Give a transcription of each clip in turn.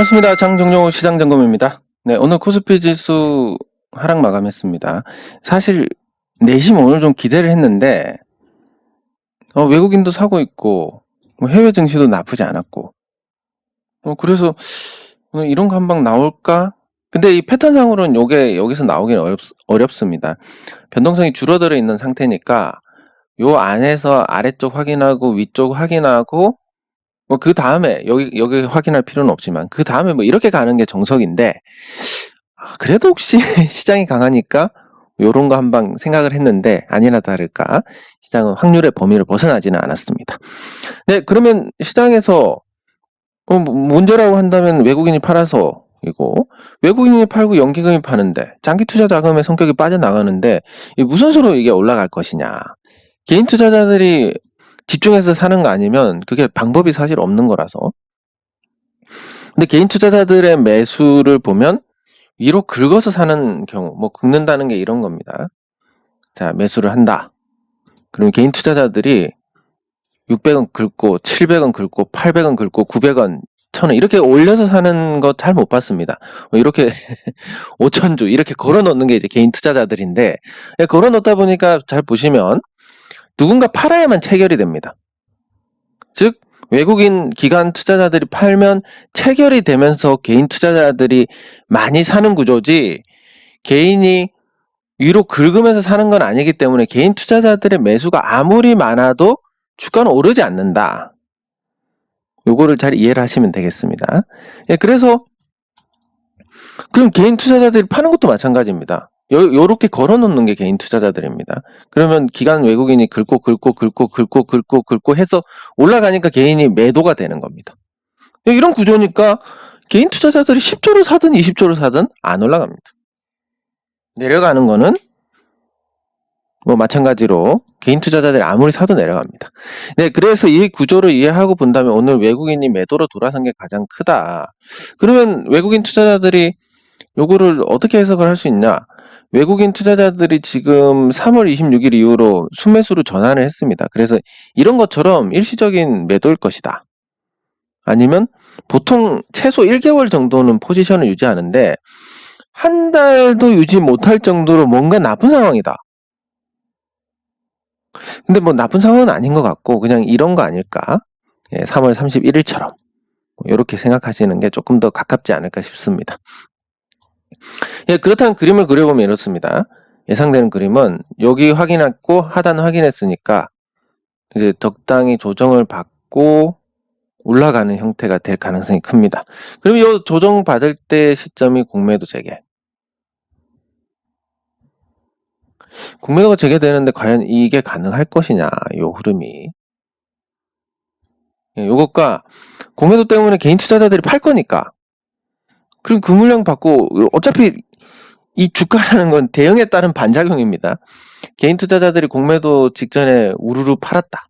반갑습니다. 장정용 시장점검입니다. 네, 오늘 코스피 지수 하락 마감했습니다. 사실 내심 오늘 좀 기대를 했는데 외국인도 사고 있고 해외 증시도 나쁘지 않았고 그래서 오늘 이런 거 한 방 나올까? 근데 이 패턴상으로는 요게 여기서 나오긴 어렵습니다. 변동성이 줄어들어 있는 상태니까 요 안에서 아래쪽 확인하고 위쪽 확인하고 그 다음에 여기 확인할 필요는 없지만 그 다음에 뭐 이렇게 가는 게 정석인데 그래도 혹시 시장이 강하니까 요런 거 한 방 생각을 했는데 아니나 다를까 시장은 확률의 범위를 벗어나지는 않았습니다. 네, 그러면 시장에서 문제라고 한다면 외국인이 팔아서 이고 외국인이 팔고 연기금이 파는데 장기 투자 자금의 성격이 빠져나가는데 무슨 수로 이게 올라갈 것이냐. 개인 투자자들이 집중해서 사는 거 아니면 그게 방법이 사실 없는 거라서. 근데 개인 투자자들의 매수를 보면 위로 긁어서 사는 경우, 긁는다는 게 이런 겁니다. 자, 매수를 한다. 그러면 개인 투자자들이 600원 긁고 700원 긁고 800원 긁고 900원 1000원 이렇게 올려서 사는 거 잘 못 봤습니다. 이렇게 5천주 이렇게 걸어 놓는 게 이제 개인 투자자들인데 걸어 놓다 보니까 잘 보시면 누군가 팔아야만 체결이 됩니다. 즉 외국인 기관 투자자들이 팔면 체결이 되면서 개인 투자자들이 많이 사는 구조지 개인이 위로 긁으면서 사는 건 아니기 때문에 개인 투자자들의 매수가 아무리 많아도 주가는 오르지 않는다. 요거를 잘 이해를 하시면 되겠습니다. 그래서 그럼 개인 투자자들이 파는 것도 마찬가지입니다. 요렇게 걸어놓는 게 개인 투자자들입니다. 그러면 기관 외국인이 긁고 해서 올라가니까 개인이 매도가 되는 겁니다. 이런 구조니까 개인 투자자들이 10조를 사든 20조를 사든 안 올라갑니다. 내려가는 거는 마찬가지로 개인 투자자들이 아무리 사도 내려갑니다. 네, 그래서 이 구조를 이해하고 본다면 오늘 외국인이 매도로 돌아선 게 가장 크다. 그러면 외국인 투자자들이 요거를 어떻게 해석을 할 수 있냐? 외국인 투자자들이 지금 3월 26일 이후로 순매수로 전환을 했습니다. 그래서 이런 것처럼 일시적인 매도일 것이다. 아니면 보통 최소 1개월 정도는 포지션을 유지하는데 한 달도 유지 못할 정도로 뭔가 나쁜 상황이다. 근데 나쁜 상황은 아닌 것 같고 그냥 이런 거 아닐까? 3월 31일처럼 이렇게 생각하시는 게 조금 더 가깝지 않을까 싶습니다. 그렇다면 그림을 그려보면 이렇습니다. 예상되는 그림은 여기 확인했고 하단 확인했으니까 이제 적당히 조정을 받고 올라가는 형태가 될 가능성이 큽니다. 그럼 이 조정 받을 때 시점이 공매도 재개. 공매도가 재개되는데 과연 이게 가능할 것이냐, 요 흐름이. 요것과 공매도 때문에 개인 투자자들이 팔 거니까. 그럼 그 물량 받고 어차피 이 주가라는 건 대응에 따른 반작용입니다. 개인 투자자들이 공매도 직전에 우르르 팔았다.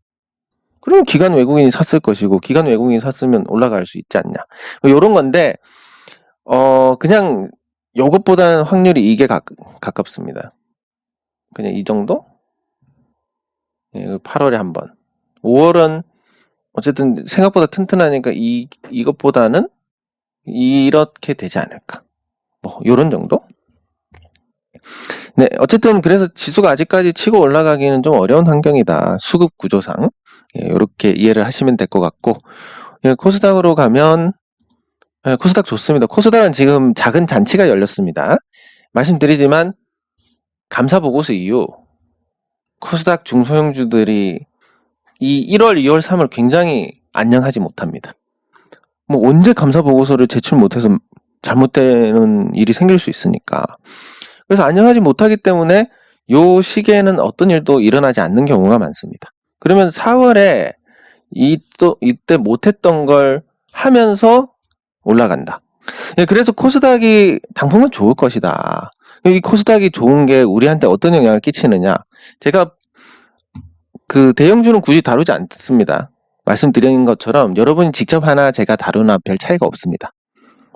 그럼 기관 외국인이 샀을 것이고 기관 외국인이 샀으면 올라갈 수 있지 않냐. 요런 건데 그냥 요것보다는 확률이 이게 가깝습니다. 그냥 이 정도? 8월에 한 번. 5월은 어쨌든 생각보다 튼튼하니까 이것보다는 이렇게 되지 않을까. 요런 정도? 네, 어쨌든 그래서 지수가 아직까지 치고 올라가기는 좀 어려운 환경이다. 수급 구조상. 이렇게 이해를 하시면 될 것 같고 코스닥으로 가면 코스닥 좋습니다. 코스닥은 지금 작은 잔치가 열렸습니다. 말씀드리지만 감사보고서 이후 코스닥 중소형주들이 이 1월, 2월, 3월 굉장히 안녕하지 못합니다. 언제 감사보고서를 제출 못해서 잘못되는 일이 생길 수 있으니까. 그래서 안녕하지 못하기 때문에 요 시기에는 어떤 일도 일어나지 않는 경우가 많습니다. 그러면 4월에 이때 못했던 걸 하면서 올라간다. 그래서 코스닥이 당분간 좋을 것이다. 이 코스닥이 좋은 게 우리한테 어떤 영향을 끼치느냐. 제가 그 대형주는 굳이 다루지 않습니다. 말씀드린 것처럼 여러분이 직접 하나 제가 다루나 별 차이가 없습니다.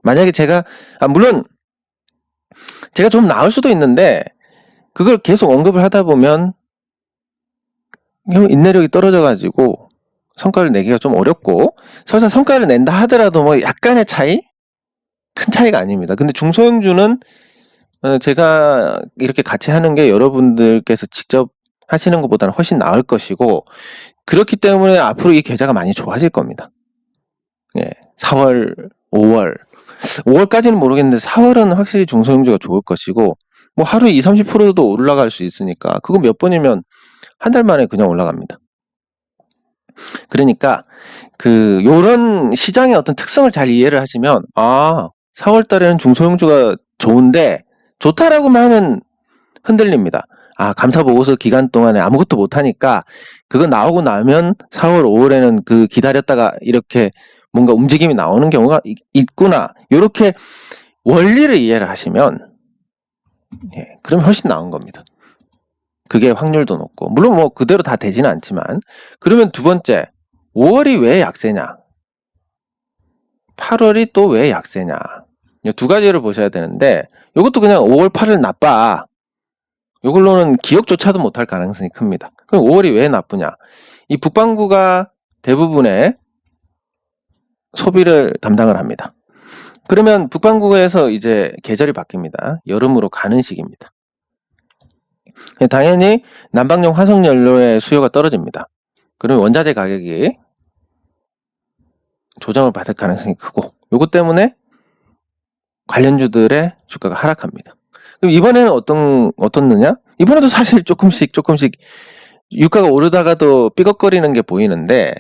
만약에 물론 제가 좀 나을 수도 있는데 그걸 계속 언급을 하다 보면 인내력이 떨어져가지고 성과를 내기가 좀 어렵고 설사 성과를 낸다 하더라도 약간의 차이? 큰 차이가 아닙니다. 근데 중소형주는 제가 이렇게 같이 하는 게 여러분들께서 직접 하시는 것보다는 훨씬 나을 것이고, 그렇기 때문에 앞으로 이 계좌가 많이 좋아질 겁니다. 예, 4월, 5월, 5월까지는 모르겠는데 4월은 확실히 중소형주가 좋을 것이고, 뭐 하루에 20, 30%도 올라갈 수 있으니까 그거 몇 번이면 한 달 만에 그냥 올라갑니다. 그러니까 요런 시장의 어떤 특성을 잘 이해를 하시면, 4월 달에는 중소형주가 좋은데 좋다라고만 하면 흔들립니다. 감사 보고서 기간 동안에 아무것도 못 하니까 그거 나오고 나면 4월, 5월에는 그 기다렸다가 이렇게 뭔가 움직임이 나오는 경우가 있구나. 이렇게 원리를 이해를 하시면, 그럼 훨씬 나은 겁니다. 그게 확률도 높고, 물론 뭐 그대로 다 되지는 않지만. 그러면 두 번째, 5월이 왜 약세냐? 8월이 또 왜 약세냐? 이 두 가지를 보셔야 되는데, 이것도 그냥 5월, 8월 나빠. 이걸로는 기억조차도 못할 가능성이 큽니다. 그럼 5월이 왜 나쁘냐? 이 북반구가 대부분의 소비를 담당을 합니다. 그러면 북반구에서 이제 계절이 바뀝니다. 여름으로 가는 시기입니다. 당연히 난방용 화석연료의 수요가 떨어집니다. 그러면 원자재 가격이 조정을 받을 가능성이 크고, 이것 때문에 관련주들의 주가가 하락합니다. 그럼 이번에는 어떻느냐? 이번에도 사실 조금씩 유가가 오르다가도 삐걱거리는 게 보이는데,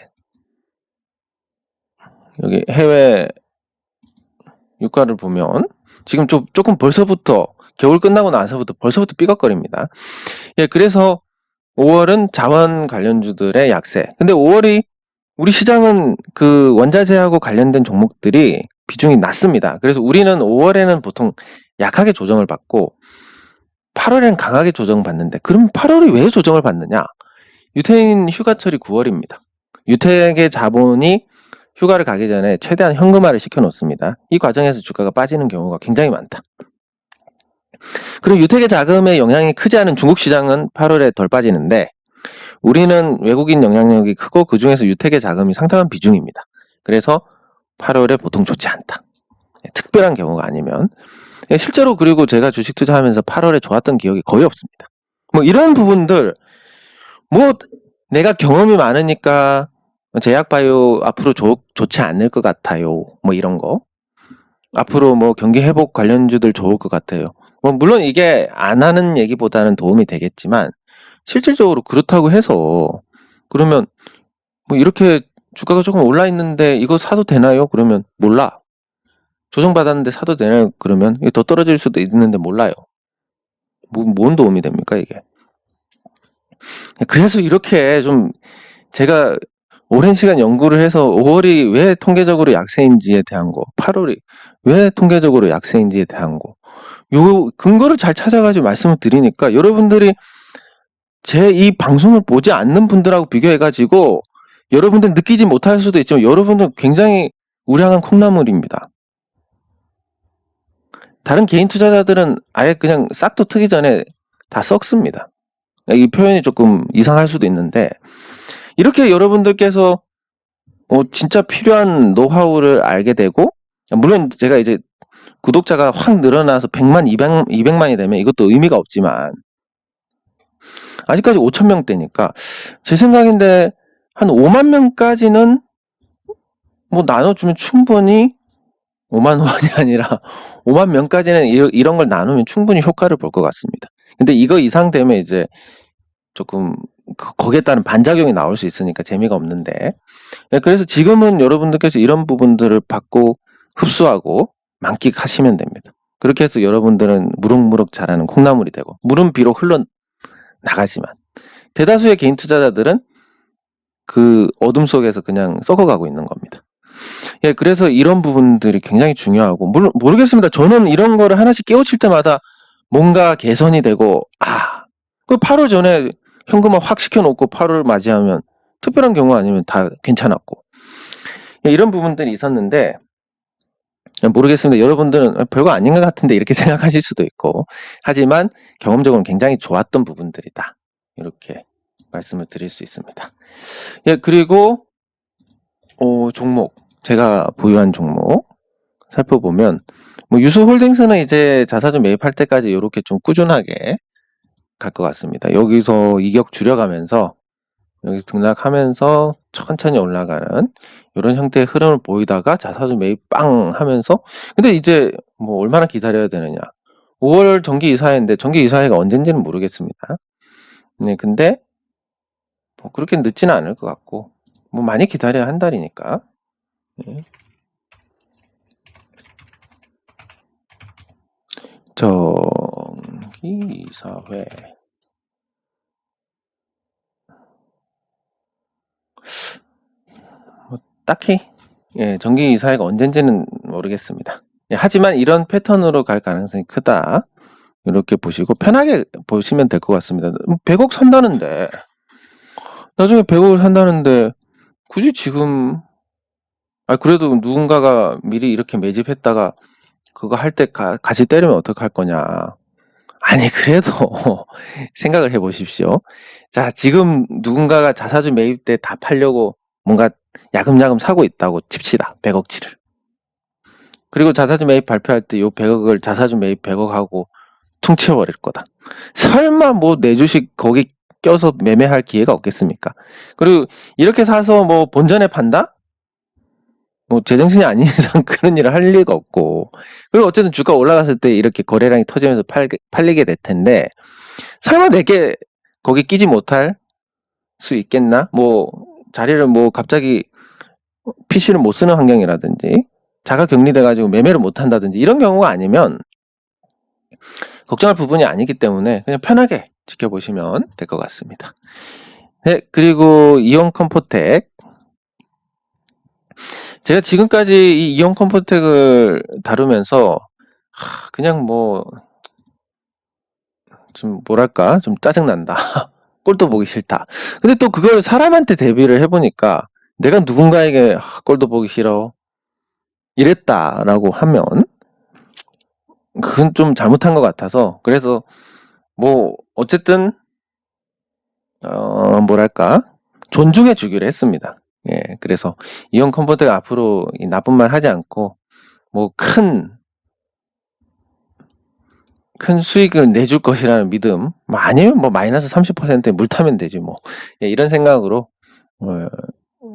여기 해외 유가를 보면 지금 조금 벌써부터, 겨울 끝나고 나서부터 벌써부터 삐걱거립니다. 그래서 5월은 자원 관련주들의 약세. 근데 5월이 우리 시장은 그 원자재하고 관련된 종목들이 비중이 낮습니다. 그래서 우리는 5월에는 보통 약하게 조정을 받고 8월에는 강하게 조정받는데, 그럼 8월이 왜 조정을 받느냐? 유태인 휴가철이 9월입니다. 유택의 자본이 휴가를 가기 전에 최대한 현금화를 시켜놓습니다. 이 과정에서 주가가 빠지는 경우가 굉장히 많다. 그리고 유택의 자금의 영향이 크지 않은 중국 시장은 8월에 덜 빠지는데, 우리는 외국인 영향력이 크고 그 중에서 유택의 자금이 상당한 비중입니다. 그래서 8월에 보통 좋지 않다. 특별한 경우가 아니면. 실제로 그리고 제가 주식 투자하면서 8월에 좋았던 기억이 거의 없습니다. 뭐 이런 부분들, 뭐 내가 경험이 많으니까 제약바이오 앞으로 좋지 않을 것 같아요. 뭐 이런 거. 앞으로 뭐 경기 회복 관련주들 좋을 것 같아요. 뭐 물론 이게 안 하는 얘기보다는 도움이 되겠지만, 실질적으로 그렇다고 해서 그러면 뭐 이렇게 주가가 조금 올라 있는데 이거 사도 되나요? 그러면 몰라. 조정받았는데 사도 되나요? 그러면 더 떨어질 수도 있는데 몰라요. 뭔 도움이 됩니까 이게? 그래서 이렇게 좀 제가 오랜 시간 연구를 해서 5월이 왜 통계적으로 약세인지에 대한 거, 8월이 왜 통계적으로 약세인지에 대한 거, 요 근거를 잘 찾아가지고 말씀을 드리니까 여러분들이 제 이 방송을 보지 않는 분들하고 비교해가지고 여러분들 느끼지 못할 수도 있지만 여러분들 굉장히 우량한 콩나물입니다. 다른 개인 투자자들은 아예 그냥 싹도 트기 전에 다 썩습니다. 이 표현이 조금 이상할 수도 있는데, 이렇게 여러분들께서 진짜 필요한 노하우를 알게 되고, 물론 제가 이제 구독자가 확 늘어나서 100만, 200만이 되면 이것도 의미가 없지만, 아직까지 5,000명대니까 제 생각인데 한 5만 명까지는 뭐 나눠주면 충분히, 5만 원이 아니라 5만 명까지는 이런 걸 나누면 충분히 효과를 볼 것 같습니다. 근데 이거 이상 되면 이제 조금 거기에 따른 반작용이 나올 수 있으니까 재미가 없는데, 그래서 지금은 여러분들께서 이런 부분들을 받고 흡수하고 만끽하시면 됩니다. 그렇게 해서 여러분들은 무럭무럭 자라는 콩나물이 되고, 물은 비록 흘러나가지만 대다수의 개인 투자자들은 그 어둠 속에서 그냥 썩어가고 있는 겁니다. 그래서 이런 부분들이 굉장히 중요하고, 모르겠습니다. 저는 이런 거를 하나씩 깨우칠 때마다 뭔가 개선이 되고, 그 8월 전에 현금화 확 시켜놓고 8월 맞이하면 특별한 경우 아니면 다 괜찮았고, 이런 부분들이 있었는데, 모르겠습니다. 여러분들은 별거 아닌 것 같은데 이렇게 생각하실 수도 있고, 하지만 경험적으로는 굉장히 좋았던 부분들이다. 이렇게 말씀을 드릴 수 있습니다. 그리고 종목, 제가 보유한 종목 살펴보면 뭐 유수홀딩스는 이제 자사주 매입할 때까지 이렇게 좀 꾸준하게 갈 것 같습니다. 여기서 이격 줄여가면서 여기 등락하면서 천천히 올라가는 이런 형태의 흐름을 보이다가 자사주 매입 빵 하면서, 근데 이제 뭐 얼마나 기다려야 되느냐. 5월 정기 이사회인데 정기 이사회가 언젠지는 모르겠습니다. 네, 근데 뭐 그렇게 늦지는 않을 것 같고 뭐 많이 기다려야 한 달이니까. 네. 정기 이사회 뭐 딱히 정기 이사회가 언젠지는 모르겠습니다. 하지만 이런 패턴으로 갈 가능성이 크다. 이렇게 보시고 편하게 보시면 될 것 같습니다. 100억 산다는데, 나중에 100억을 산다는데 굳이 지금, 그래도 누군가가 미리 이렇게 매집했다가 그거 할 때 같이 때리면 어떡할 거냐. 아니 그래도 생각을 해보십시오. 자, 지금 누군가가 자사주 매입 때 다 팔려고 뭔가 야금야금 사고 있다고 칩시다. 100억치를. 그리고 자사주 매입 발표할 때 요 100억을 자사주 매입 100억하고 퉁치워버릴 거다. 설마 뭐 내 주식 거기 껴서 매매할 기회가 없겠습니까? 그리고 이렇게 사서 뭐 본전에 판다? 뭐 제정신이 아닌 이상 그런 일을 할 리가 없고, 그리고 어쨌든 주가 올라갔을 때 이렇게 거래량이 터지면서 팔리게 될 텐데, 설마 내게 거기 끼지 못할 수 있겠나? 뭐 자리를 뭐 갑자기 PC를 못 쓰는 환경이라든지 자가 격리돼 가지고 매매를 못 한다든지 이런 경우가 아니면 걱정할 부분이 아니기 때문에 그냥 편하게 지켜보시면 될 것 같습니다. 네, 그리고 이온 컴포텍. 제가 지금까지 이 이온 컴포텍을 다루면서 그냥 뭐 좀 뭐랄까 좀 짜증난다. 꼴도 보기 싫다. 근데 또 그걸 사람한테 대비를 해보니까 내가 누군가에게 꼴도 보기 싫어 이랬다라고 하면 그건 좀 잘못한 것 같아서, 그래서 뭐 어쨌든 뭐랄까 존중해 주기로 했습니다. 예, 그래서 이온 컴포텍가 앞으로 나쁜 말 하지 않고 뭐 큰 수익을 내줄 것이라는 믿음, 뭐 아니면 뭐 마이너스 30%에 물 타면 되지 뭐, 이런 생각으로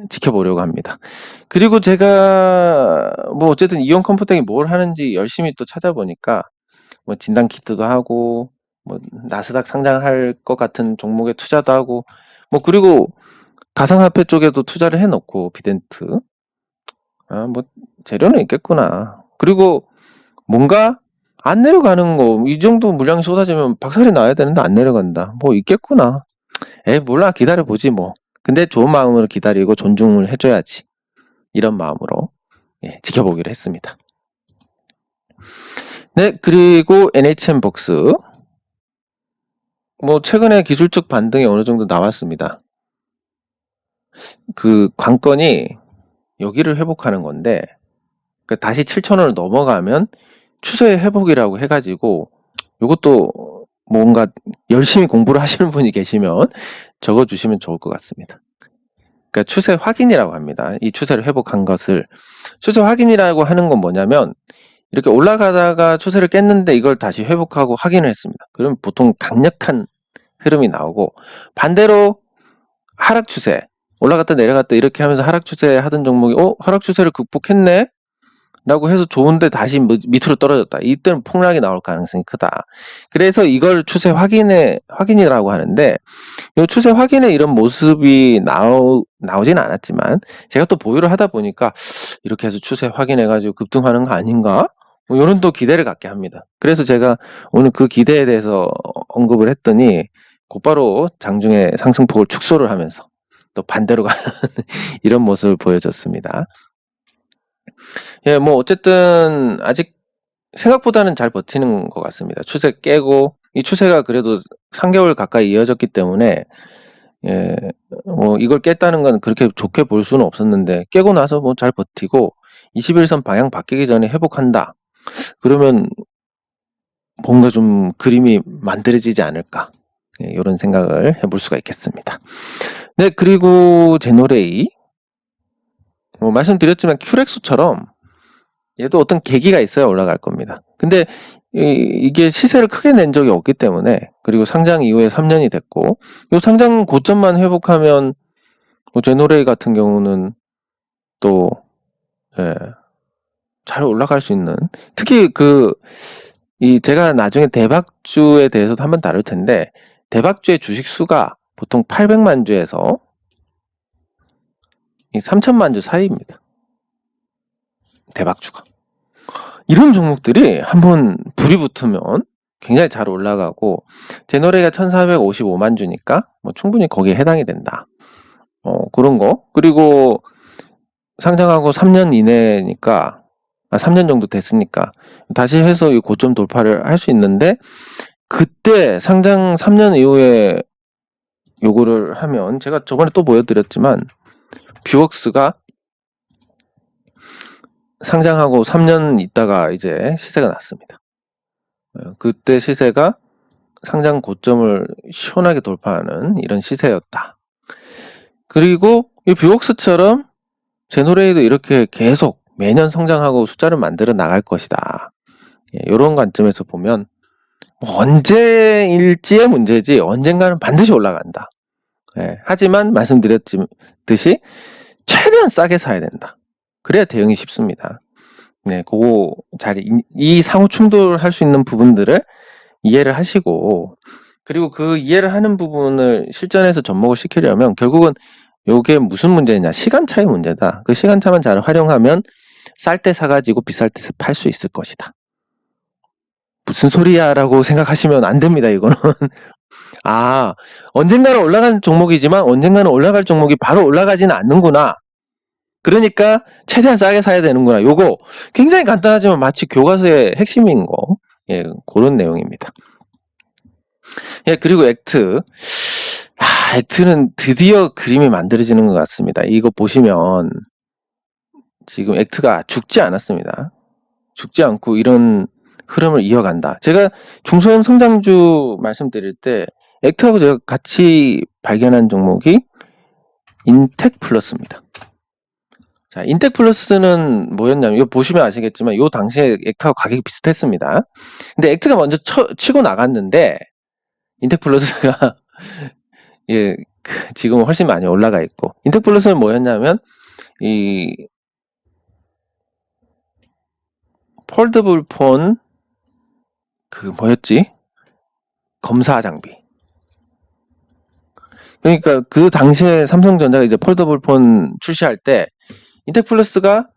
지켜보려고 합니다. 그리고 제가 뭐 어쨌든 이온 컴포텍이 뭘 하는지 열심히 또 찾아보니까 뭐 진단 키트도 하고 뭐 나스닥 상장할 것 같은 종목에 투자도 하고 뭐, 그리고 가상화폐 쪽에도 투자를 해놓고 비덴트, 뭐 재료는 있겠구나. 그리고 뭔가 안 내려가는 거, 이 정도 물량이 쏟아지면 박살이 나야 되는데 안 내려간다. 뭐 있겠구나. 몰라, 기다려보지 뭐. 근데 좋은 마음으로 기다리고 존중을 해줘야지. 이런 마음으로 지켜보기로 했습니다. 네, 그리고 NHN벅스. 뭐 최근에 기술적 반등이 어느 정도 나왔습니다. 그 관건이 여기를 회복하는 건데, 그러니까 다시 7,000원을 넘어가면 추세 회복이라고 해가지고, 이것도 뭔가 열심히 공부를 하시는 분이 계시면 적어주시면 좋을 것 같습니다. 그러니까 추세 확인이라고 합니다. 이 추세를 회복한 것을. 추세 확인이라고 하는 건 뭐냐면, 이렇게 올라가다가 추세를 깼는데 이걸 다시 회복하고 확인을 했습니다. 그러면 보통 강력한 흐름이 나오고, 반대로 하락 추세, 올라갔다 내려갔다 이렇게 하면서 하락 추세 하던 종목이 하락 추세를 극복했네? 라고 해서 좋은데 다시 밑으로 떨어졌다. 이때는 폭락이 나올 가능성이 크다. 그래서 이걸 추세 확인이라고 하는데, 이 추세 확인의 이런 모습이 나오진 않았지만, 제가 또 보유를 하다 보니까 이렇게 해서 추세 확인해가지고 급등하는 거 아닌가? 뭐 이런 또 기대를 갖게 합니다. 그래서 제가 오늘 그 기대에 대해서 언급을 했더니 곧바로 장중에 상승폭을 축소를 하면서 또 반대로 가는 이런 모습을 보여줬습니다. 뭐 어쨌든 아직 생각보다는 잘 버티는 것 같습니다. 추세 깨고, 이 추세가 그래도 3개월 가까이 이어졌기 때문에 뭐 이걸 깼다는 건 그렇게 좋게 볼 수는 없었는데, 깨고 나서 뭐 잘 버티고 21선 방향 바뀌기 전에 회복한다. 그러면 뭔가 좀 그림이 만들어지지 않을까, 이런 생각을 해볼 수가 있겠습니다. 네, 그리고 제노레이, 말씀드렸지만 큐렉스처럼 얘도 어떤 계기가 있어야 올라갈 겁니다. 근데 이게 시세를 크게 낸 적이 없기 때문에, 그리고 상장 이후에 3년이 됐고, 이 상장 고점만 회복하면 뭐 제노레이 같은 경우는 또 예, 잘 올라갈 수 있는, 특히 제가 나중에 대박주에 대해서도 한번 다룰 텐데, 대박주의 주식 수가 보통 800만 주에서 3천만 주 사이입니다. 대박주가. 이런 종목들이 한번 불이 붙으면 굉장히 잘 올라가고, 제너레이가 1455만 주니까 뭐 충분히 거기에 해당이 된다. 그런 거. 그리고 상장하고 3년 이내니까, 3년 정도 됐으니까 다시 해서 이 고점 돌파를 할 수 있는데, 그때 상장 3년 이후에 요거를 하면, 제가 저번에 또 보여드렸지만 뷰웍스가 상장하고 3년 있다가 이제 시세가 났습니다. 그때 시세가 상장 고점을 시원하게 돌파하는 이런 시세였다. 그리고 이 뷰웍스처럼 제노레이도 이렇게 계속 매년 성장하고 숫자를 만들어 나갈 것이다. 이런 관점에서 보면 언제일지의 문제지 언젠가는 반드시 올라간다. 하지만 말씀드렸듯이 최대한 싸게 사야 된다. 그래야 대응이 쉽습니다. 그거 이 상호 충돌할 수 있는 부분들을 이해를 하시고, 그리고 그 이해를 하는 부분을 실전에서 접목을 시키려면 결국은 요게 무슨 문제냐, 시간차의 문제다. 그 시간차만 잘 활용하면 쌀 때 사가지고 비쌀 때 팔 수 있을 것이다. 무슨 소리야 라고 생각하시면 안 됩니다. 이거는 언젠가는 올라간 종목이지만 언젠가는 올라갈 종목이 바로 올라가지는 않는구나. 그러니까 최대한 싸게 사야 되는구나. 요거 굉장히 간단하지만 마치 교과서의 핵심인 거. 그런 내용입니다. 그리고 액트는 드디어 그림이 만들어지는 것 같습니다. 이거 보시면 지금 액트가 죽지 않았습니다. 죽지 않고 이런 흐름을 이어간다. 제가 중소형 성장주 말씀드릴 때 액트하고 제가 같이 발견한 종목이 인텍플러스입니다. 자, 인텍플러스는 뭐였냐면, 이거 보시면 아시겠지만 이 당시에 액트하고 가격이 비슷했습니다. 근데 액트가 먼저 치고 나갔는데 인텍플러스가 지금은 훨씬 많이 올라가 있고, 인텍플러스는 뭐였냐면 이 폴더블 폰 뭐였지? 검사 장비. 그러니까 그 당시에 삼성전자가 이제 폴더블 폰 출시할 때 인텍플러스가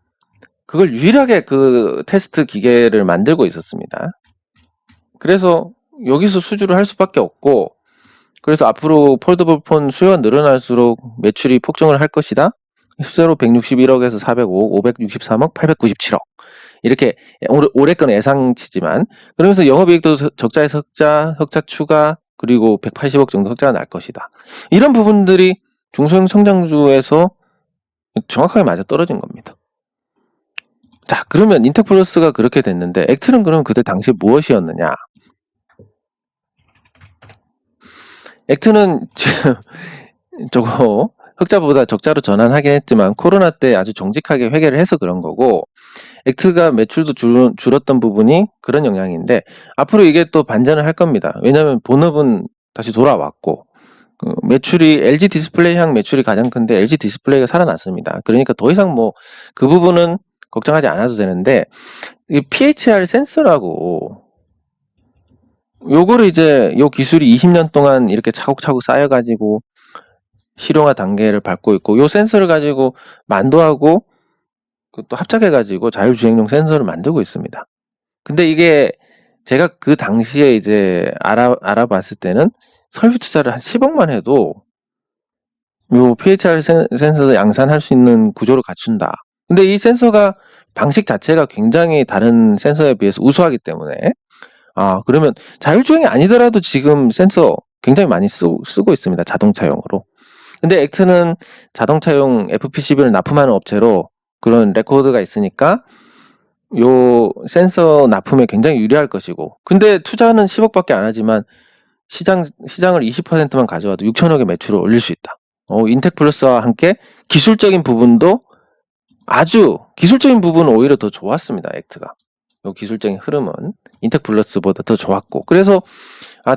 그걸 유일하게 그 테스트 기계를 만들고 있었습니다. 그래서 여기서 수주를 할 수밖에 없고, 그래서 앞으로 폴더블 폰 수요가 늘어날수록 매출이 폭증을 할 것이다. 숫자로 161억에서 405억, 563억, 897억. 이렇게 올해 건 예상치지만, 그러면서 영업이익도 적자에 흑자 추가, 그리고 180억 정도 흑자가 날 것이다. 이런 부분들이 중소형 성장주에서 정확하게 맞아 떨어진 겁니다. 자, 그러면 인텍플러스가 그렇게 됐는데 액트는 그럼 그때 당시 무엇이었느냐? 액트는 저거 흑자보다 적자로 전환하긴 했지만 코로나 때 아주 정직하게 회계를 해서 그런 거고, 액트가 매출도 줄었던 부분이 그런 영향인데 앞으로 이게 또 반전을 할 겁니다. 왜냐하면 본업은 다시 돌아왔고, 매출이 LG 디스플레이 향 매출이 가장 큰데 LG 디스플레이가 살아났습니다. 그러니까 더 이상 그 부분은 걱정하지 않아도 되는데, 이 PHR 센서라고, 요거를 이제 요 기술이 20년 동안 이렇게 차곡차곡 쌓여가지고 실용화 단계를 밟고 있고, 요 센서를 가지고 만도하고 또 합작해가지고 자율주행용 센서를 만들고 있습니다. 근데 이게 제가 그 당시에 이제 알아봤을 때는 설비 투자를 한 10억만 해도 요 PHR 센서 양산할 수 있는 구조를 갖춘다. 근데 이 센서가 방식 자체가 굉장히 다른 센서에 비해서 우수하기 때문에, 그러면 자율주행이 아니더라도 지금 센서 굉장히 많이 쓰고 있습니다. 자동차용으로. 근데 액트는 자동차용 FPCB를 납품하는 업체로 그런 레코드가 있으니까 요 센서 납품에 굉장히 유리할 것이고, 근데 투자는 10억밖에 안 하지만 시장을 20%만 가져와도 6천억의 매출을 올릴 수 있다. 인텍플러스와 함께 기술적인 부분도 아주 기술적인 부분은 오히려 더 좋았습니다. 액트가. 요 기술적인 흐름은 인텍 플러스보다 더 좋았고, 그래서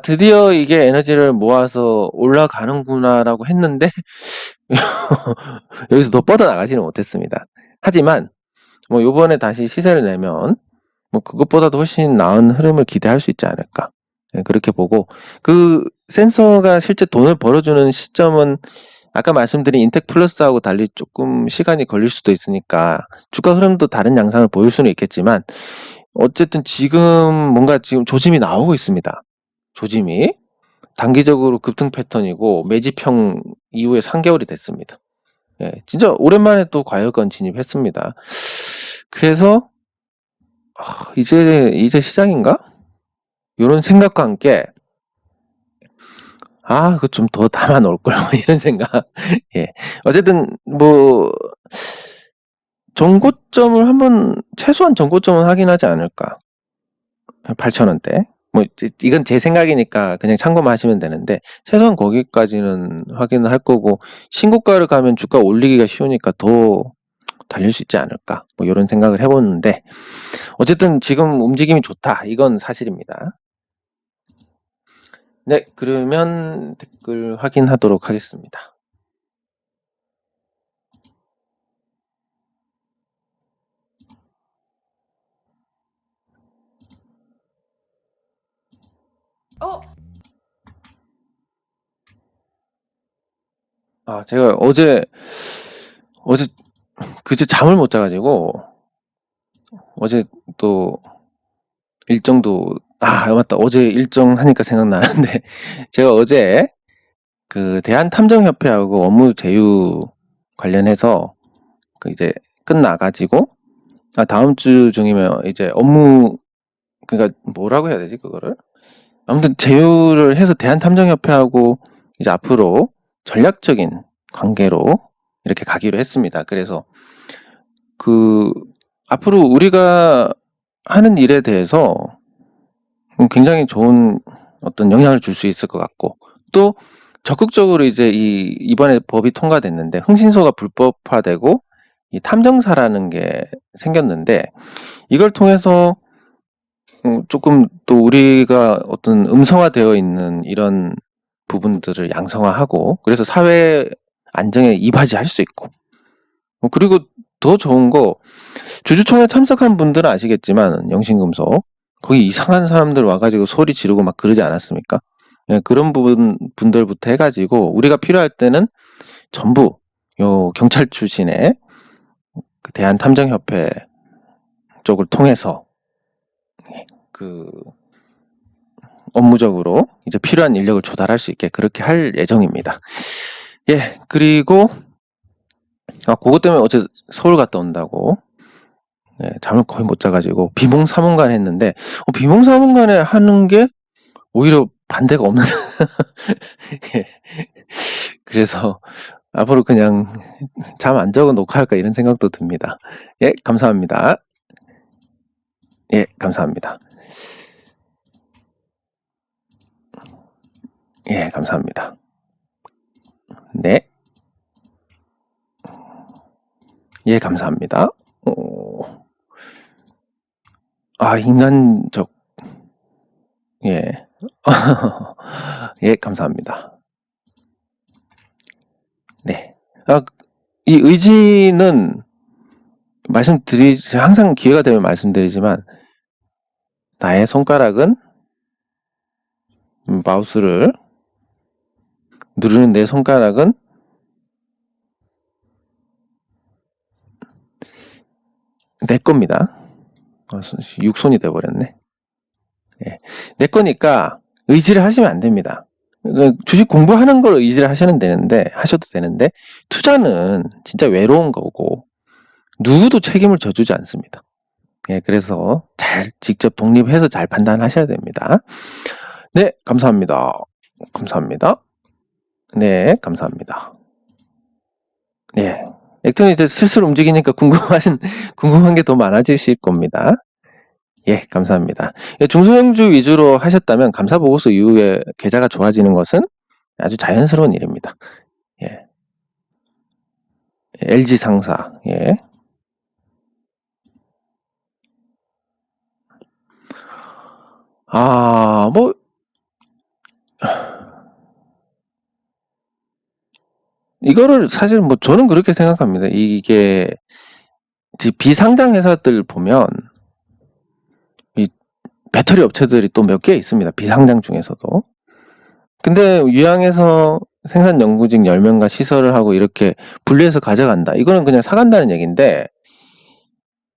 드디어 이게 에너지를 모아서 올라가는구나라고 했는데 여기서 더 뻗어나가지는 못했습니다. 하지만 뭐 요번에 다시 시세를 내면 뭐 그것보다도 훨씬 나은 흐름을 기대할 수 있지 않을까, 그렇게 보고, 그 센서가 실제 돈을 벌어주는 시점은 아까 말씀드린 인텍 플러스하고 달리 조금 시간이 걸릴 수도 있으니까 주가 흐름도 다른 양상을 보일 수는 있겠지만, 어쨌든 지금 뭔가 지금 조짐이 나오고 있습니다. 조짐이 단기적으로 급등 패턴이고, 매집형 이후에 3개월이 됐습니다. 진짜 오랜만에 또 과열권 진입했습니다. 그래서 이제 시작인가? 이런 생각과 함께 그거 좀 더 담아 놓을 걸, 이런 생각. 예. 어쨌든 뭐 전고점을 한번, 최소한 전고점은 확인하지 않을까. 8,000원대. 뭐 이건 제 생각이니까 그냥 참고만 하시면 되는데, 최소한 거기까지는 확인을 할 거고, 신고가를 가면 주가 올리기가 쉬우니까 더 달릴 수 있지 않을까, 뭐 이런 생각을 해보는데, 어쨌든 지금 움직임이 좋다, 이건 사실입니다. 네, 그러면 댓글 확인하도록 하겠습니다. 제가 그제 잠을 못 자가지고, 어제 또 일정도, 맞다. 어제 일정 하니까 생각나는데, 제가 어제 그 대한탐정협회하고 업무 제휴 관련해서 이제 끝나가지고, 다음 주 중이면 이제 업무, 그러니까 뭐라고 해야 되지, 그거를? 아무튼 제휴를 해서 대한탐정협회하고 이제 앞으로 전략적인 관계로 이렇게 가기로 했습니다. 그래서 앞으로 우리가 하는 일에 대해서 굉장히 좋은 어떤 영향을 줄 수 있을 것 같고, 또 적극적으로 이제 이번에 법이 통과됐는데, 흥신소가 불법화되고 이 탐정사라는 게 생겼는데, 이걸 통해서 조금 또 우리가 어떤 음성화되어 있는 이런 부분들을 양성화하고, 그래서 사회 안정에 이바지할 수 있고, 그리고 더 좋은 거, 주주총회 참석한 분들은 아시겠지만 영신금속 거기 이상한 사람들 와가지고 소리 지르고 막 그러지 않았습니까? 그런 분들부터 해가지고 우리가 필요할 때는 전부 요 경찰 출신의 그 대한탐정협회 쪽을 통해서 업무적으로 이제 필요한 인력을 조달할 수 있게 그렇게 할 예정입니다. 그리고 그것 때문에 어제 서울 갔다 온다고 잠을 거의 못 자가지고 비몽사몽간 했는데, 비몽사몽간에 하는 게 오히려 반대가 없는 그래서 앞으로 그냥 잠 안 자고 녹화할까, 이런 생각도 듭니다. 감사합니다. 감사합니다. 감사합니다. 네. 감사합니다. 인간적. 감사합니다. 네. 이 의지는 항상 기회가 되면 말씀드리지만, 나의 손가락은 마우스를 누르는 내 손가락은 내 겁니다. 육손이 돼버렸네. 내 거니까 의지를 하시면 안 됩니다. 주식 공부하는 걸 의지를 하셔도 되는데, 투자는 진짜 외로운 거고 누구도 책임을 져주지 않습니다. 그래서 직접 독립해서 잘 판단하셔야 됩니다. 네, 감사합니다. 감사합니다. 네, 감사합니다. 액턴이 이제 슬슬 움직이니까 궁금한 게 더 많아지실 겁니다. 감사합니다. 중소형주 위주로 하셨다면 감사보고서 이후에 계좌가 좋아지는 것은 아주 자연스러운 일입니다. LG상사, 뭐, 이거를 사실 뭐 저는 그렇게 생각합니다. 이게 비상장 회사들 보면 이 배터리 업체들이 또 몇 개 있습니다. 비상장 중에서도. 근데 유양에서 생산 연구직 10명과 시설을 하고 이렇게 분리해서 가져간다. 이거는 그냥 사간다는 얘기인데,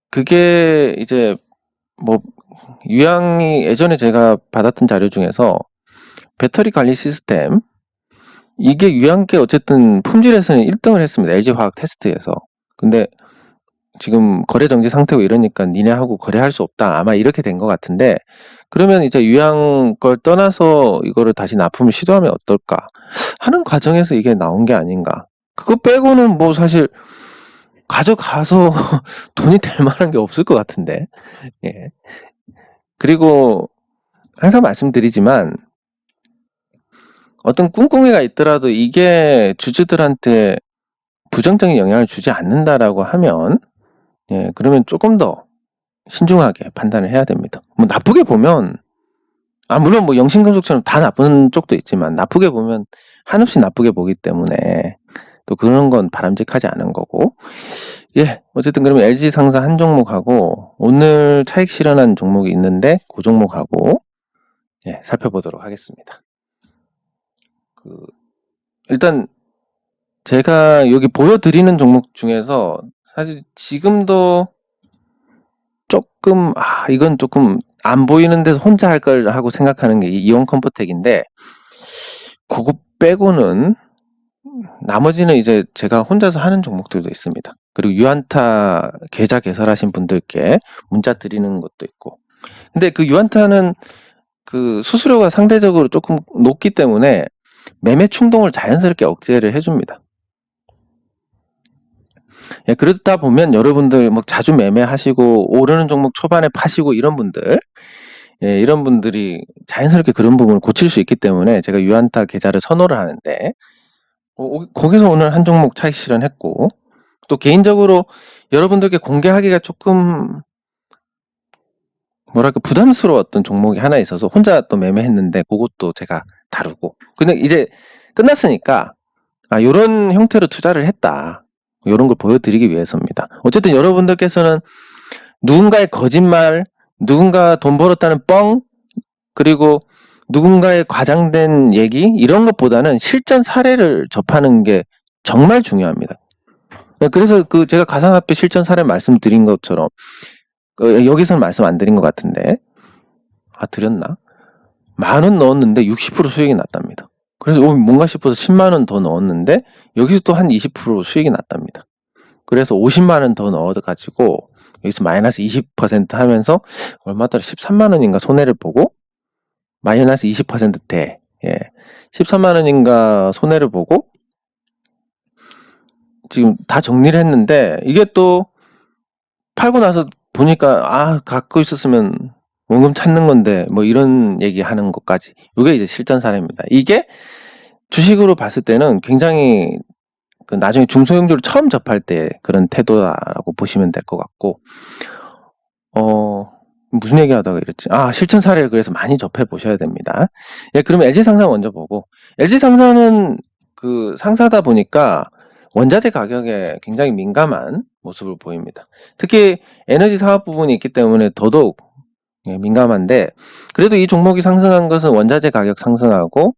그게 이제 뭐 유양이 예전에 제가 받았던 자료 중에서 배터리 관리 시스템, 이게 유양계 어쨌든 품질에서는 1등을 했습니다. LG화학 테스트에서. 근데 지금 거래 정지 상태고 이러니까 니네하고 거래할 수 없다. 아마 이렇게 된 것 같은데, 그러면 이제 유양 걸 떠나서 이거를 다시 납품을 시도하면 어떨까 하는 과정에서 이게 나온 게 아닌가. 그거 빼고는 뭐 사실 가져가서 돈이 될 만한 게 없을 것 같은데. 예. 그리고 항상 말씀드리지만 어떤 꿍꿍이가 있더라도 이게 주주들한테 부정적인 영향을 주지 않는다라고 하면, 예, 그러면 조금 더 신중하게 판단을 해야 됩니다. 뭐 나쁘게 보면, 물론 뭐 영신금속처럼 다 나쁜 쪽도 있지만 나쁘게 보면 한없이 나쁘게 보기 때문에 또 그런 건 바람직하지 않은 거고. 예, 어쨌든 그러면 LG 상사 한 종목하고 오늘 차익 실현한 종목이 있는데 그 종목하고 예, 살펴보도록 하겠습니다. 일단 제가 여기 보여드리는 종목 중에서 사실 지금도 조금 이건 조금 안 보이는 데서 혼자 할 걸 하고 생각하는 게 이온 컴포텍인데, 그거 빼고는 나머지는 이제 제가 혼자서 하는 종목들도 있습니다. 그리고 유안타 계좌 개설하신 분들께 문자 드리는 것도 있고. 근데 그 유안타는 그 수수료가 상대적으로 조금 높기 때문에 매매 충동을 자연스럽게 억제를 해줍니다. 예, 그러다 보면 여러분들 뭐 자주 매매하시고 오르는 종목 초반에 파시고 이런 분들, 예, 이런 분들이 자연스럽게 그런 부분을 고칠 수 있기 때문에 제가 유안타 계좌를 선호를 하는데, 거기서 오늘 한 종목 차익 실현했고, 또 개인적으로 여러분들께 공개하기가 조금 뭐랄까 부담스러웠던 종목이 하나 있어서 혼자 또 매매했는데 그것도 제가 다루고. 근데 이제 끝났으니까 요런 형태로 투자를 했다, 요런 걸 보여드리기 위해서입니다. 어쨌든 여러분들께서는 누군가의 거짓말, 누군가 돈 벌었다는 뻥, 그리고 누군가의 과장된 얘기, 이런 것보다는 실전 사례를 접하는 게 정말 중요합니다. 그래서 제가 가상화폐 실전 사례 말씀드린 것처럼, 여기서는 말씀 안 드린 것 같은데, 드렸나? 10,000원 넣었는데 60% 수익이 났답니다. 그래서 뭔가 싶어서 10만원 더 넣었는데 여기서 또 한 20% 수익이 났답니다. 그래서 50만원 더 넣어가지고 여기서 마이너스 20% 하면서 얼마더라 13만원인가 손해를 보고, 마이너스 20%대, 예, 13만원인가 손해를 보고 지금 다 정리를 했는데, 이게 또 팔고 나서 보니까 갖고 있었으면 원금 찾는 건데 뭐 이런 얘기 하는 것까지, 이게 이제 실전 사례입니다. 이게 주식으로 봤을 때는 굉장히 나중에 중소형주를 처음 접할 때 그런 태도라고 보시면 될 것 같고, 무슨 얘기 하다가 이랬지? 실전 사례를 그래서 많이 접해 보셔야 됩니다. 예, 그러면 LG상사 먼저 보고, LG상사는 그 상사다 보니까 원자재 가격에 굉장히 민감한 모습을 보입니다. 특히 에너지 사업 부분이 있기 때문에 더더욱 민감한데, 그래도 이 종목이 상승한 것은 원자재 가격 상승하고,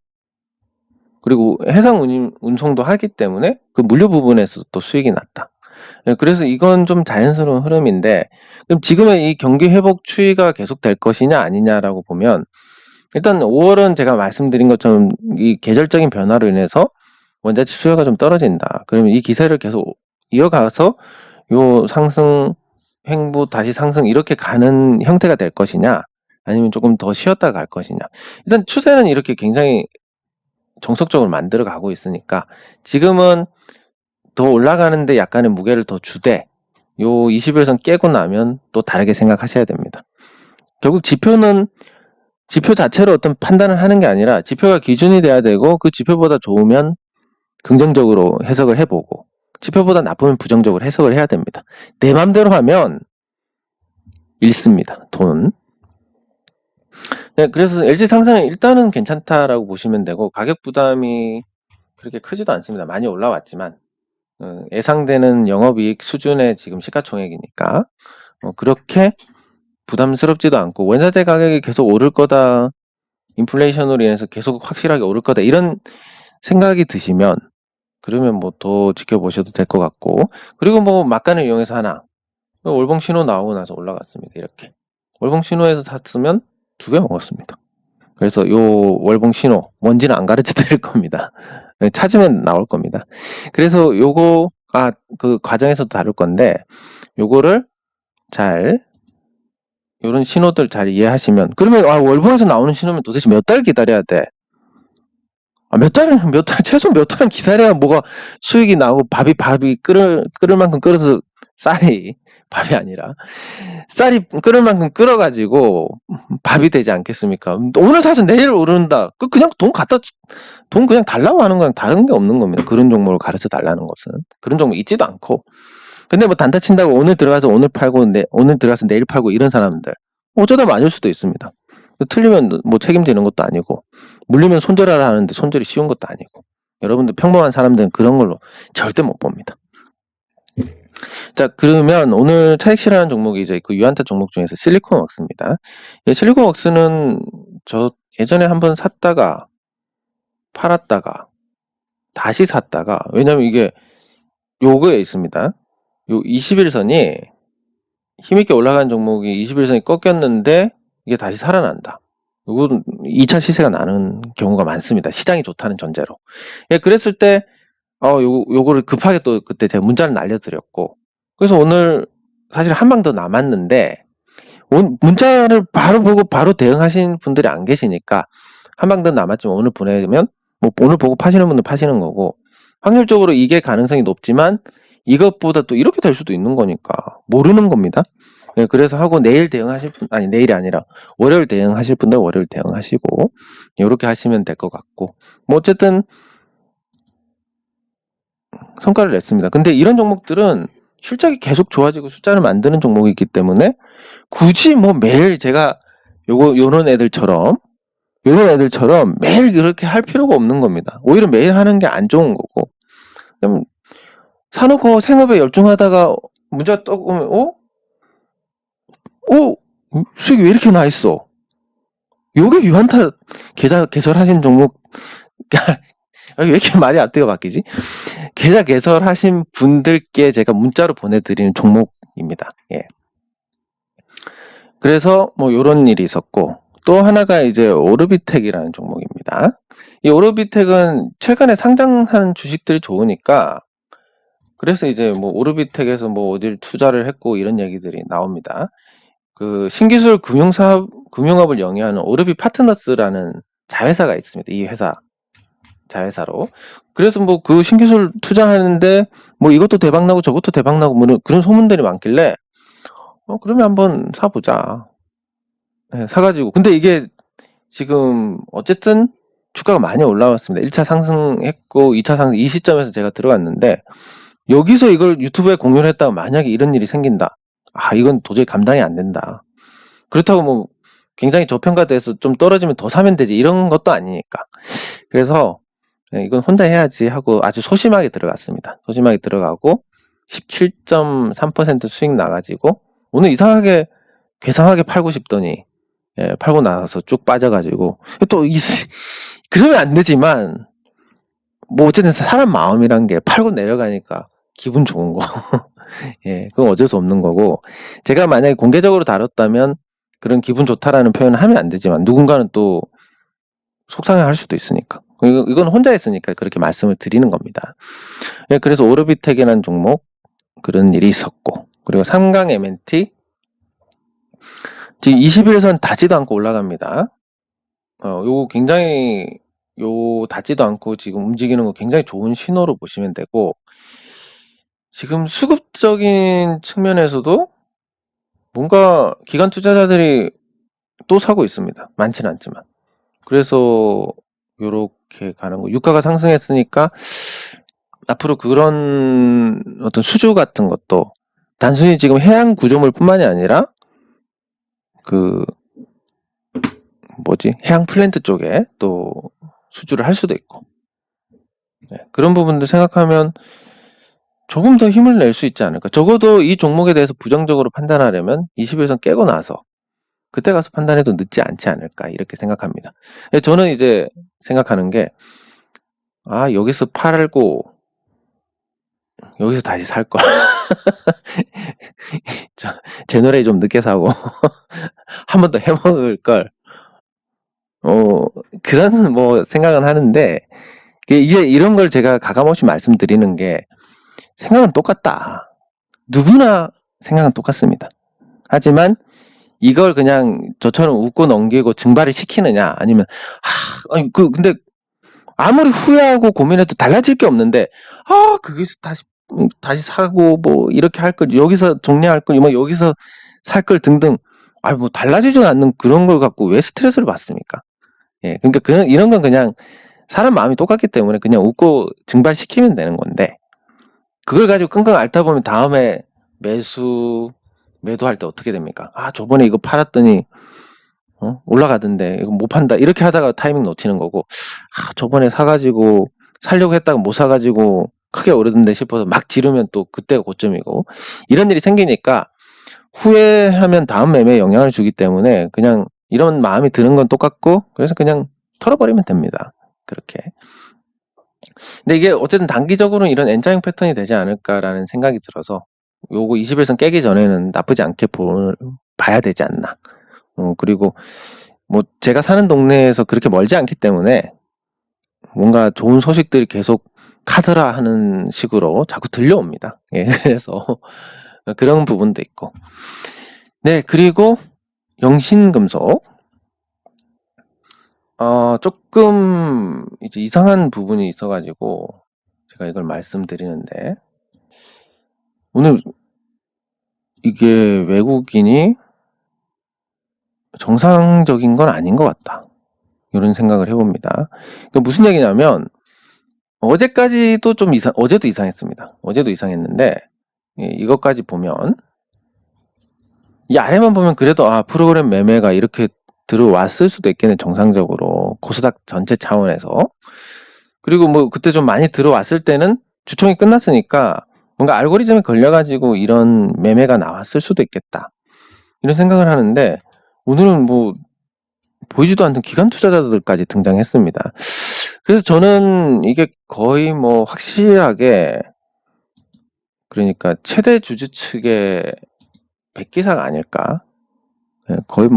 그리고 해상 운송도 하기 때문에 그 물류 부분에서 또 수익이 났다. 그래서 이건 좀 자연스러운 흐름인데, 그럼 지금의 이 경기 회복 추이가 계속될 것이냐 아니냐라고 보면, 일단 5월은 제가 말씀드린 것처럼 이 계절적인 변화로 인해서 원자재 수요가 좀 떨어진다. 그러면 이 기세를 계속 이어가서 요 상승 횡보 다시 상승 이렇게 가는 형태가 될 것이냐, 아니면 조금 더 쉬었다 갈 것이냐. 일단 추세는 이렇게 굉장히 정석적으로 만들어 가고 있으니까 지금은 더 올라가는데 약간의 무게를 더 주되, 요 21선 깨고 나면 또 다르게 생각하셔야 됩니다. 결국 지표는 지표 자체로 어떤 판단을 하는 게 아니라 지표가 기준이 돼야 되고, 그 지표보다 좋으면 긍정적으로 해석을 해보고 지표보다 나쁘면 부정적으로 해석을 해야 됩니다. 내 맘대로 하면 잃습니다, 돈. 네, 그래서 LG 상승은 일단은 괜찮다라고 보시면 되고, 가격 부담이 그렇게 크지도 않습니다. 많이 올라왔지만, 예상되는 영업이익 수준의 지금 시가총액이니까, 그렇게 부담스럽지도 않고, 원자재 가격이 계속 오를 거다, 인플레이션으로 인해서 계속 확실하게 오를 거다, 이런 생각이 드시면, 그러면 뭐 더 지켜보셔도 될 것 같고, 그리고 뭐 막간을 이용해서 하나, 월봉 신호 나오고 나서 올라갔습니다. 이렇게. 월봉 신호에서 샀으면 2배 먹었습니다. 그래서 요 월봉 신호, 뭔지는 안 가르쳐 드릴 겁니다. 찾으면 나올 겁니다. 그래서 요거, 그 과정에서도 다룰 건데, 요거를 요런 신호들 잘 이해하시면, 그러면, 월봉에서 나오는 신호면 도대체 몇 달 기다려야 돼? 최소 몇 달은 기다려야 뭐가 수익이 나오고 밥이 끓을 만큼 끓어서 밥이 아니라, 쌀이 끓을 만큼 끓어가지고 밥이 되지 않겠습니까? 오늘 사서 내일 오른다. 그냥 돈 그냥 달라고 하는 거랑 다른 게 없는 겁니다. 그런 종목을 가르쳐 달라는 것은. 그런 종목 있지도 않고. 근데 뭐 단타 친다고 오늘 들어가서 오늘 팔고, 오늘 들어가서 내일 팔고 이런 사람들. 어쩌다 맞을 수도 있습니다. 틀리면 뭐 책임지는 것도 아니고, 물리면 손절하라 하는데 손절이 쉬운 것도 아니고. 여러분들 평범한 사람들은 그런 걸로 절대 못 봅니다. 자, 그러면 오늘 차익 실현하는 종목이 이제 그 유한타 종목 중에서 실리콘웍스입니다. 실리콘웍스는 저 예전에 한번 샀다가 팔았다가 다시 샀다가, 왜냐면 이게 요거에 있습니다. 요 21선이 힘있게 올라간 종목이 21선이 꺾였는데 이게 다시 살아난다. 요건 2차 시세가 나는 경우가 많습니다. 시장이 좋다는 전제로. 그랬을 때 요거를 급하게 또 그때 제가 문자를 날려드렸고, 그래서 오늘 사실 한 방 더 남았는데, 문자를 바로 보고 바로 대응하신 분들이 안 계시니까 한 방 더 남았지만 오늘 보내면, 뭐 오늘 보고 파시는 분들 파시는 거고, 확률적으로 이게 가능성이 높지만 이것보다 또 이렇게 될 수도 있는 거니까 모르는 겁니다. 그래서 하고 내일 대응하실 분, 내일이 아니라 월요일 대응하실 분들 월요일 대응하시고, 이렇게 하시면 될 것 같고, 뭐 어쨌든 성과를 냈습니다. 근데 이런 종목들은 실적이 계속 좋아지고 숫자를 만드는 종목이 있기 때문에 굳이 뭐 매일 제가 요런 애들처럼 매일 그렇게 할 필요가 없는 겁니다. 오히려 매일 하는 게 안 좋은 거고, 사놓고 생업에 열중하다가 문자 떠오면 수익이 왜 이렇게 나 있어? 요게 유한타 계좌 개설하신 종목. 왜 이렇게 말이 앞뒤가 바뀌지? 계좌 개설하신 분들께 제가 문자로 보내드리는 종목입니다. 그래서 뭐 요런 일이 있었고, 또 하나가 이제 오르비텍이라는 종목입니다. 이 오르비텍은 최근에 상장한 주식들이 좋으니까, 그래서 이제 뭐 오르비텍에서 뭐 어딜 투자를 했고 이런 얘기들이 나옵니다. 그 신기술 금융업을 영위하는 오르비 파트너스라는 자회사가 있습니다. 이 회사 자회사로. 그래서 뭐 그 신기술 투자하는데 뭐 이것도 대박나고 저것도 대박나고 뭐 그런 소문들이 많길래 그러면 한번 사보자. 사가지고, 근데 이게 지금 어쨌든 주가가 많이 올라왔습니다. 1차 상승했고 2차 상승, 이 시점에서 제가 들어갔는데, 여기서 이걸 유튜브에 공유를 했다가 만약에 이런 일이 생긴다, 이건 도저히 감당이 안 된다. 그렇다고 뭐 굉장히 저평가돼서 좀 떨어지면 더 사면 되지, 이런 것도 아니니까. 그래서 이건 혼자 해야지 하고 아주 소심하게 들어갔습니다. 소심하게 들어가고 17.3% 수익 나가지고 오늘 이상하게 괴상하게 팔고 싶더니 팔고 나서 쭉 빠져가지고, 또 그러면 안 되지만 뭐 어쨌든 사람 마음이란 게 팔고 내려가니까 기분 좋은 거. 그건 어쩔 수 없는 거고, 제가 만약에 공개적으로 다뤘다면 그런 기분 좋다라는 표현을 하면 안 되지만 누군가는 또 속상해할 수도 있으니까, 이건 혼자 했으니까 그렇게 말씀을 드리는 겁니다. 그래서 오르비텍이라는 종목 그런 일이 있었고, 그리고 삼강 M&T 지금 21선 닿지도 않고 올라갑니다. 요거 굉장히 닿지도 않고 지금 움직이는 거 굉장히 좋은 신호로 보시면 되고, 지금 수급적인 측면에서도 뭔가 기관 투자자들이 또 사고 있습니다. 많지는 않지만. 그래서 요렇게 가는 거. 유가가 상승했으니까 앞으로 그런 어떤 수주 같은 것도 단순히 지금 해양 구조물 뿐만이 아니라 그 해양 플랜트 쪽에 또 수주를 할 수도 있고, 네, 그런 부분들 생각하면 조금 더 힘을 낼 수 있지 않을까. 적어도 이 종목에 대해서 부정적으로 판단하려면 20일선 깨고 나서 그때 가서 판단해도 늦지 않지 않을까, 이렇게 생각합니다. 저는 이제 생각하는 게, 여기서 팔고 여기서 다시 살 걸. 제너레이 좀 늦게 사고 한 번 더 해먹을 걸. 그런 생각은 하는데, 이제 이런 걸 제가 가감없이 말씀드리는 게, 생각은 똑같다. 누구나 생각은 똑같습니다. 하지만 이걸 그냥 저처럼 웃고 넘기고 증발을 시키느냐, 아니면 근데 아무리 후회하고 고민해도 달라질 게 없는데, 거기서 다시 사고 이렇게 할 걸, 여기서 정리할 걸, 여기서 살 걸 등등, 달라지지 않는 그런 걸 갖고 왜 스트레스를 받습니까? 예, 그러니까 이런 건 그냥 사람 마음이 똑같기 때문에 그냥 웃고 증발시키면 되는 건데, 그걸 가지고 끙끙 앓다 보면 다음에 매도할 때 어떻게 됩니까? 저번에 이거 팔았더니 올라가던데 이거 못 판다, 이렇게 하다가 타이밍 놓치는 거고, 저번에 사가지고 살려고 했다가 못 사가지고 크게 오르던데 싶어서 막 지르면 또 그때가 고점이고, 이런 일이 생기니까 후회하면 다음 매매에 영향을 주기 때문에 그냥 이런 마음이 드는 건 똑같고, 그래서 그냥 털어버리면 됩니다. 그렇게. 근데 이게 어쨌든 단기적으로는 이런 N자형 패턴이 되지 않을까라는 생각이 들어서, 요거 21선 깨기 전에는 나쁘지 않게 봐야 되지 않나. 그리고 제가 사는 동네에서 그렇게 멀지 않기 때문에 뭔가 좋은 소식들이 계속 카더라 하는 식으로 자꾸 들려옵니다. 예, 그래서 그런 부분도 있고. 네, 그리고 영신금속. 조금 이제 이상한 부분이 있어가지고 제가 이걸 말씀드리는데, 오늘 이게 외국인이 정상적인 건 아닌 것 같다, 이런 생각을 해봅니다. 그러니까 무슨 얘기냐면, 어제까지도 어제도 이상했습니다. 어제도 이상했는데, 이것까지 보면, 이 아래만 보면 그래도 프로그램 매매가 이렇게 들어왔을 수도 있겠네, 정상적으로 코스닥 전체 차원에서. 그리고 그때 좀 많이 들어왔을 때는 주총이 끝났으니까 뭔가 알고리즘에 걸려가지고 이런 매매가 나왔을 수도 있겠다, 이런 생각을 하는데, 오늘은 보이지도 않는 기관 투자자들까지 등장했습니다. 그래서 저는 이게 거의 확실하게, 그러니까 최대 주주 측의 백기사가 아닐까. 거의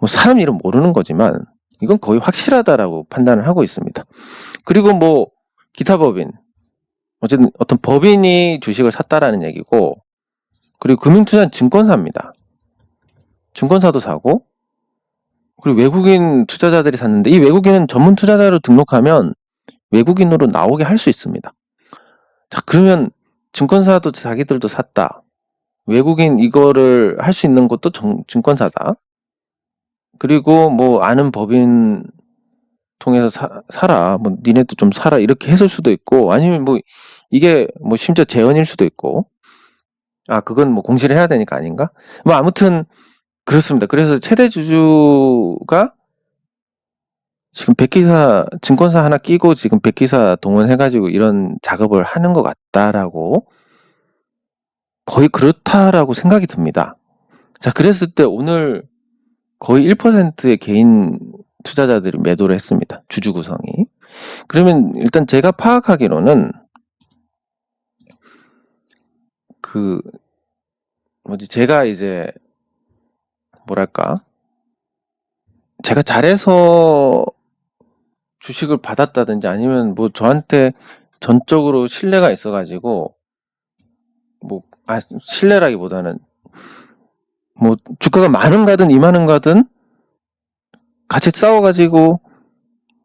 사람 이름 모르는 거지만 이건 거의 확실하다라고 판단을 하고 있습니다. 그리고 기타 법인, 어쨌든 어떤 법인이 주식을 샀다라는 얘기고, 그리고 금융투자는 증권사입니다. 증권사도 사고, 그리고 외국인 투자자들이 샀는데, 이 외국인은 전문 투자자로 등록하면 외국인으로 나오게 할 수 있습니다. 자, 그러면 증권사도 자기들도 샀다, 외국인 이거를 할 수 있는 것도 증권사다, 그리고 아는 법인 통해서 사라, 니네도 좀 사라, 이렇게 했을 수도 있고, 아니면 이게 심지어 재원일 수도 있고, 그건 공시를 해야 되니까 아닌가? 아무튼 그렇습니다. 그래서 최대 주주가 지금 백기사, 증권사 하나 끼고 지금 백기사 동원해가지고 이런 작업을 하는 것 같다라고, 거의 그렇다라고 생각이 듭니다. 자, 그랬을 때 오늘 거의 1%의 개인 투자자들이 매도를 했습니다. 주주 구성이. 그러면 일단 제가 파악하기로는 제가 이제 제가 잘해서 주식을 받았다든지, 아니면 저한테 전적으로 신뢰가 있어가지고, 신뢰라기보다는 주가가 많은 가든 이만한 가든 같이 싸워가지고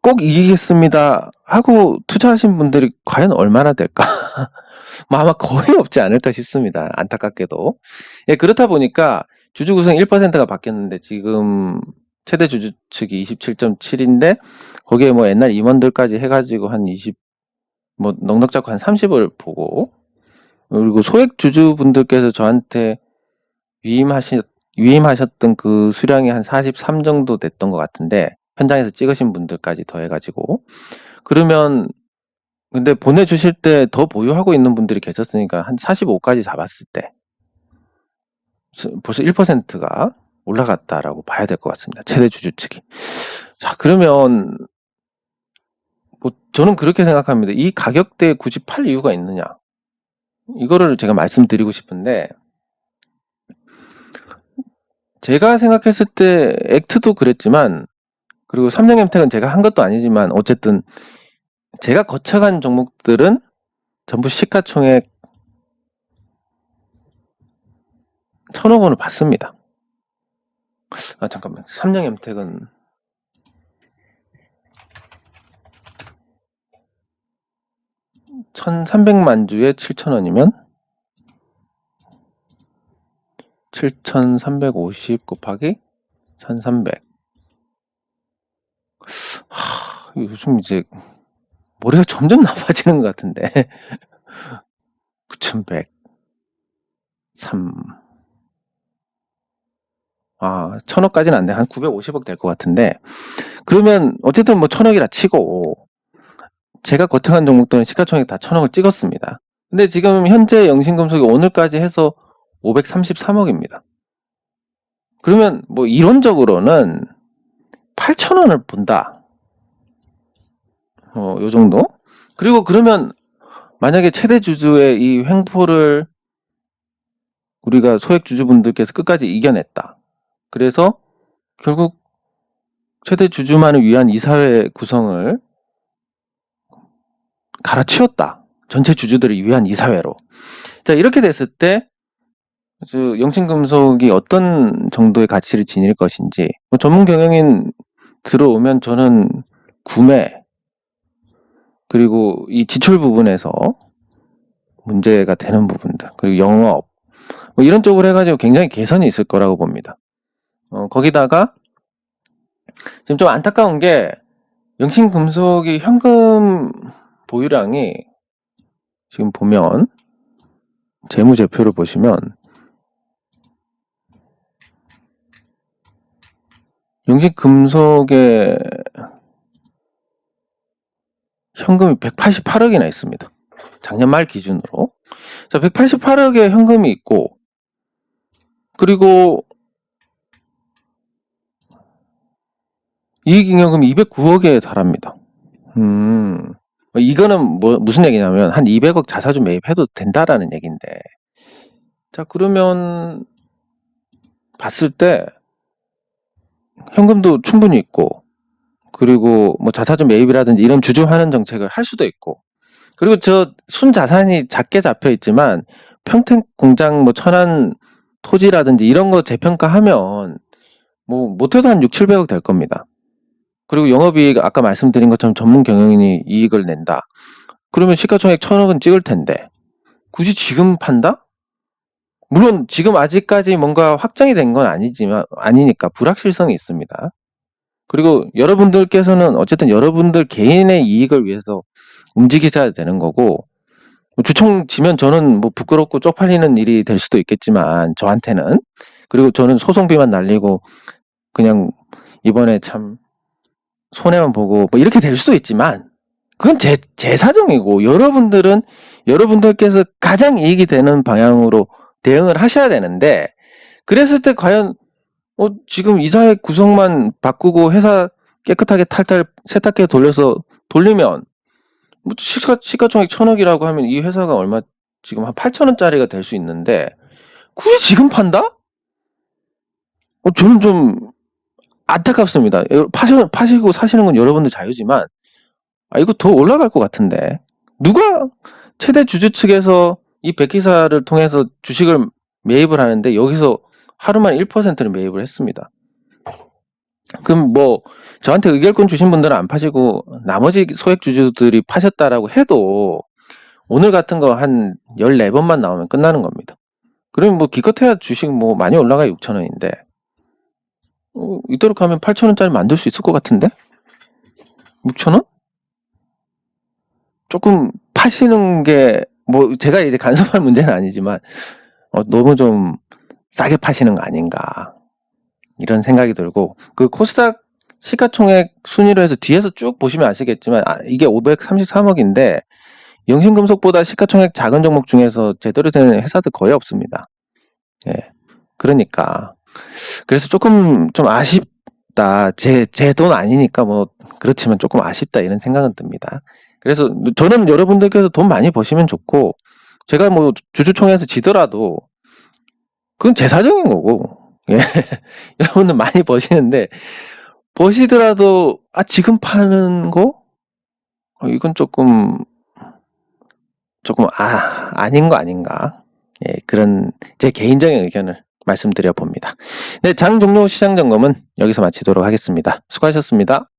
꼭 이기겠습니다 하고 투자하신 분들이 과연 얼마나 될까? 아마 거의 없지 않을까 싶습니다, 안타깝게도. 예, 그렇다 보니까 주주 구성 1%가 바뀌었는데 지금 최대 주주 측이 27.7인데 거기에 옛날 임원들까지 해가지고 한 20, 넉넉 잡고 한 30을 보고, 그리고 소액 주주분들께서 저한테 위임하셨던 그 수량이 한 43 정도 됐던 것 같은데, 현장에서 찍으신 분들까지 더해가지고. 그러면, 근데 보내주실 때 더 보유하고 있는 분들이 계셨으니까 한 45까지 잡았을 때 벌써 1%가 올라갔다라고 봐야 될 것 같습니다. 최대 주주 측이. 자, 그러면 뭐 저는 그렇게 생각합니다. 이 가격대에 굳이 팔 이유가 있느냐? 이거를 제가 말씀드리고 싶은데, 제가 생각했을 때 액트도 그랬지만, 그리고 삼성엠텍은 제가 한 것도 아니지만 어쨌든 제가 거쳐간 종목들은 전부 시가총액 1,000억 원을 받습니다. 아, 잠깐만. 삼성엠텍은 1,300만 주에 7,000원이면 7,350 곱하기 1,300. 요즘 이제 머리가 점점 나빠지는 것 같은데. 9,100, 3. 1,000억까지는 안 돼. 한 950억 될 것 같은데. 그러면 어쨌든 뭐 1,000억이라 치고, 제가 거쳐간 종목들은 시가총액 다 1,000억을 찍었습니다. 근데 지금 현재 영신금속이 오늘까지 해서 533억입니다. 그러면 뭐 이론적으로는 8,000원을 본다. 요 정도? 그리고 그러면 만약에 최대 주주의 이 횡포를 우리가 소액 주주분들께서 끝까지 이겨냈다. 그래서 결국 최대 주주만을 위한 이사회 구성을 갈아치웠다. 전체 주주들을 위한 이사회로. 자, 이렇게 됐을 때 영신금속이 어떤 정도의 가치를 지닐 것인지, 뭐 전문 경영인 들어오면 저는 구매, 그리고 이 지출 부분에서 문제가 되는 부분들, 그리고 영업, 뭐 이런 쪽으로 해가지고 굉장히 개선이 있을 거라고 봅니다. 거기다가 지금 좀 안타까운 게 영신금속이 현금 보유량이 지금 보면 재무제표를 보시면 영신금속의 현금이 188억이나 있습니다. 작년 말 기준으로. 자, 188억의 현금이 있고, 그리고 이익잉여금이 209억에 달합니다. 이거는 뭐 무슨 얘기냐면 한 200억 자사주 매입해도 된다라는 얘기인데, 자, 그러면 봤을 때 현금도 충분히 있고, 그리고 뭐 자사주 매입이라든지 이런 주주환원 정책을 할 수도 있고, 그리고 저 순자산이 작게 잡혀 있지만 평택 공장 뭐 천안 토지라든지 이런 거 재평가하면 뭐 못해도 한 6, 700억 될 겁니다. 그리고 영업이익 아까 말씀드린 것처럼 전문 경영인이 이익을 낸다. 그러면 시가총액 1,000억은 찍을 텐데 굳이 지금 판다? 물론 지금 아직까지 뭔가 확정이 된 건 아니니까 불확실성이 있습니다. 그리고 여러분들께서는 어쨌든 여러분들 개인의 이익을 위해서 움직이셔야 되는 거고, 주총 지면 저는 뭐 부끄럽고 쪽팔리는 일이 될 수도 있겠지만 저한테는, 그리고 저는 소송비만 날리고 그냥 이번에 참 손해만 보고 뭐 이렇게 될 수도 있지만 그건 제 사정이고, 여러분들은 여러분들께서 가장 이익이 되는 방향으로 대응을 하셔야 되는데, 그랬을 때 과연 지금 이사회 구성만 바꾸고 회사 깨끗하게 탈탈 세탁기에 돌리면 뭐 시가총액 1,000억이라고 하면 이 회사가 얼마, 지금 한 8,000원짜리가 될 수 있는데 굳이 지금 판다? 저는 좀 안타깝습니다. 파시고 사시는 건 여러분들 자유지만 이거 더 올라갈 것 같은데, 누가 최대 주주 측에서 이 백기사를 통해서 주식을 매입을 하는데 여기서 하루만 1%를 매입을 했습니다. 그럼 뭐 저한테 의결권 주신 분들은 안 파시고 나머지 소액 주주들이 파셨다라고 해도 오늘 같은 거 한 14번만 나오면 끝나는 겁니다. 그러면 뭐 기껏해야 주식 뭐 많이 올라가 6,000원인데 이대로 가면 8,000원짜리 만들 수 있을 것 같은데? 6,000원? 조금 파시는 게 뭐 제가 이제 간섭할 문제는 아니지만 너무 좀 싸게 파시는 거 아닌가 이런 생각이 들고, 그 코스닥 시가총액 순위로 해서 뒤에서 쭉 보시면 아시겠지만 이게 533억인데 영신금속보다 시가총액 작은 종목 중에서 제대로 된 회사들 거의 없습니다. 예. 그러니까 그래서 조금 좀 아쉽다. 제 돈 아니니까 뭐 그렇지만 조금 아쉽다 이런 생각은 듭니다. 그래서 저는 여러분들께서 돈 많이 버시면 좋고, 제가 뭐 주주총회에서 지더라도 그건 제 사정인 거고, 예. 여러분들 많이 버시는데 버시더라도 지금 파는 거 이건 조금 아닌 거 아닌가, 예, 그런 제 개인적인 의견을 말씀드려 봅니다. 네, 장 종료 시장 점검은 여기서 마치도록 하겠습니다. 수고하셨습니다.